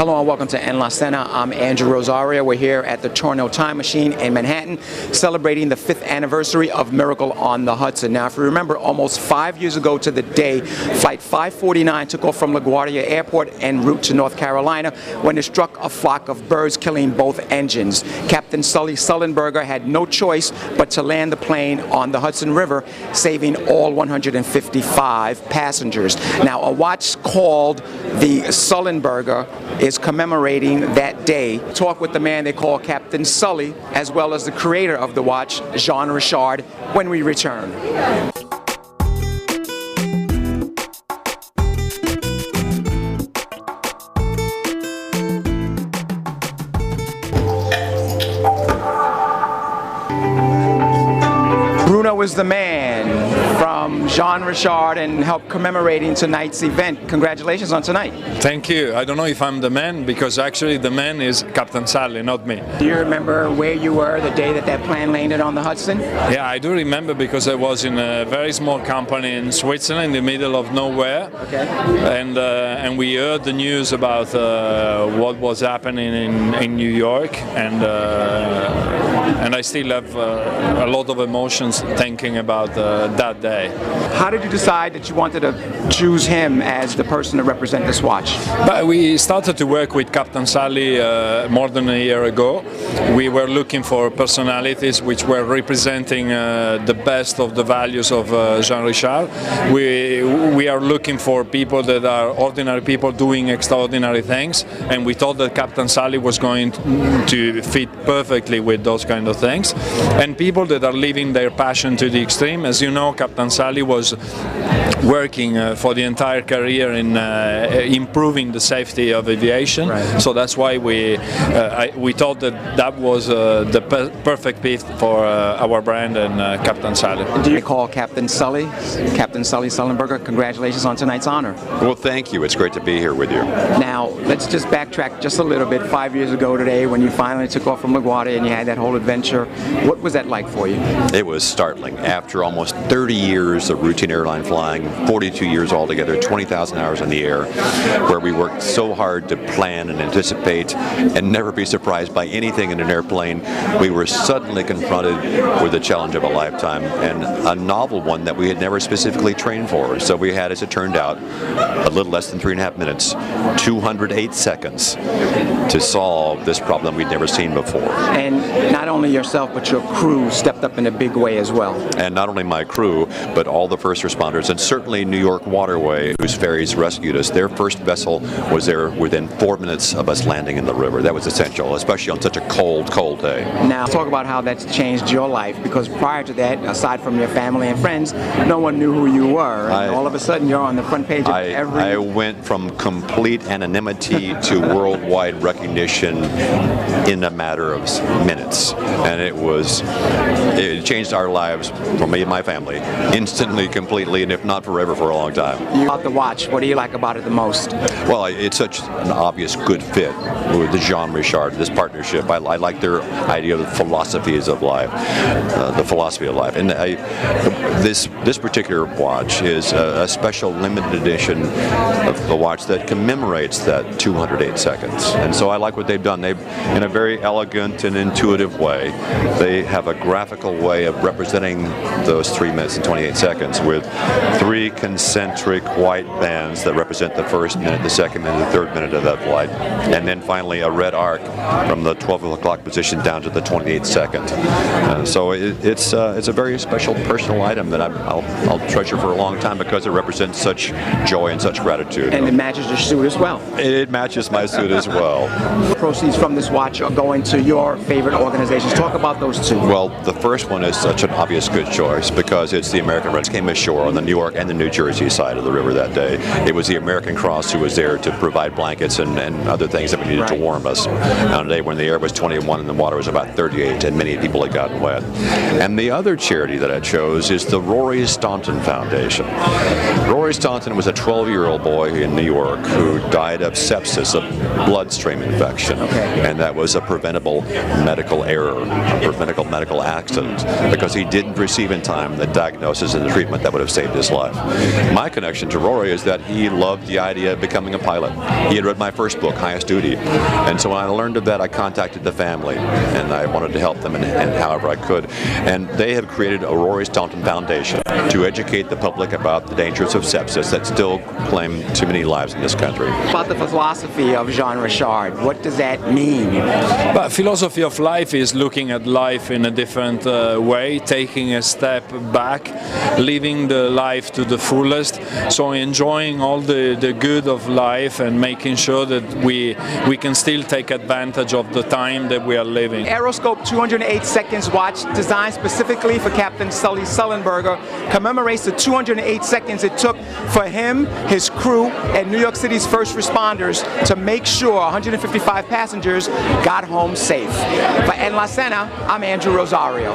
Hello and welcome to En La Cena. I'm Andrew Rosario. We're here at the Torno Time Machine in Manhattan, celebrating the 5th anniversary of Miracle on the Hudson. Now, if you remember, almost 5 years ago to the day, Flight 549 took off from LaGuardia Airport en route to North Carolina when it struck a flock of birds, killing both engines. Captain Sully Sullenberger had no choice but to land the plane on the Hudson River, saving all 155 passengers. Now, a watch called the Sullenberger is commemorating that day. Talk with the man they call Captain Sully, as well as the creator of the watch, JEANRICHARD, when we return. Bruno is the man from JEANRICHARD and helped commemorating tonight's event. Congratulations on tonight. Thank you. I don't know if I'm the man, because actually the man is Captain Sully, not me. Do you remember where you were the day that that plane landed on the Hudson? Yeah, I do remember, because I was in a very small company in Switzerland, in the middle of nowhere. Okay. And we heard the news about what was happening in New York, and I still have a lot of emotions thinking about that day. How did you decide that you wanted to choose him as the person to represent this watch? But we started to work with Captain Sully more than a year ago. We were looking for personalities which were representing the best of the values of JEANRICHARD. We are looking for people that are ordinary people doing extraordinary things, and we thought that Captain Sully was going to fit perfectly with those kind of things. And people that are living their passion to the extreme. As you know, Captain Sully was working for the entire career in improving the safety of aviation. Right. So that's why we thought that was the perfect fit for our brand and Captain Sully. Do you call Captain Sully Sullenberger? Congratulations on tonight's honor. Well, thank you. It's great to be here with you. Now, let's just backtrack just a little bit. 5 years ago today, when you finally took off from LaGuardia and you had that whole adventure, what was that like for you? It was startling. After almost 30 years of routine airline flying, 42 years altogether, 20,000 hours in the air, where we worked so hard to plan and anticipate and never be surprised by anything in an airplane, we were suddenly confronted with the challenge of a lifetime, and a novel one that we had never specifically trained for. So we had, as it turned out, a little less than 3.5 minutes, 208 seconds to solve this problem we'd never seen before. And not only yourself, but your crew stepped up in a big way as well. And not only my crew, but all the first responders, and certainly New York Waterway, whose ferries rescued us. Their first vessel was there within 4 minutes of us landing in the river. That was essential, especially on such a cold, cold day. Now, talk about how that's changed your life, because prior to that, aside from your family and friends, no one knew who you were. And all of a sudden, you're on the front page of every... I went from complete anonymity to worldwide recognition in a matter of minutes. And it changed our lives, for me and my family, instantly, completely, and if not forever, for a long time. You about the watch, what do you like about it the most? Well, it's such an obvious good fit with the JEANRICHARD, this partnership. I like their idea of the philosophies of life, the philosophy of life. And this particular watch is a special limited edition of the watch that commemorates that 208 seconds. And so I like what they've done. They've, in a very elegant and intuitive way, they have a graphical way of representing those 3 minutes and 28 seconds with 3 concentric white bands that represent the first minute, the second minute, the third minute of that flight, and then finally a red arc from the 12 o'clock position down to the 28th second. So it's a very special personal item that I'll treasure for a long time, because it represents such joy and such gratitude. And it matches your suit as well. It matches my suit as well. Proceeds from this watch are going to your favorite organizations. Talk about those two. Well, the first one is such an obvious good choice, because it's the American Red Cross came ashore on the New York and the New Jersey side of the river that day. It was the American Cross who was there to provide blankets and other things that we needed to warm us on a day when the air was 21 and the water was about 38 and many people had gotten wet. And the other charity that I chose is the Rory Staunton Foundation. Rory Staunton was a 12-year-old boy in New York who died of sepsis, a bloodstream infection, and that was a preventable medical error, a medical critical medical accident because he didn't receive in time the diagnosis and the treatment that would have saved his life. My connection to Rory is that he loved the idea of becoming a pilot. He had read my first book, Highest Duty, and so when I learned of that, I contacted the family, and I wanted to help them in however I could. And they have created a Rory Staunton Foundation to educate the public about the dangers of sepsis that still claim too many lives in this country. About the philosophy of Jean-Richard, what does that mean? But philosophy of life is looking at life in a different way, taking a step back, living the life to the fullest, so enjoying all the good of life and making sure that we can still take advantage of the time that we are living. Aeroscope 208 seconds watch, designed specifically for Captain Sully Sullenberger, commemorates the 208 seconds it took for him, his crew, and New York City's first responders to make sure 155 passengers got home safe. For En La Cena, I'm Andrew Rosario.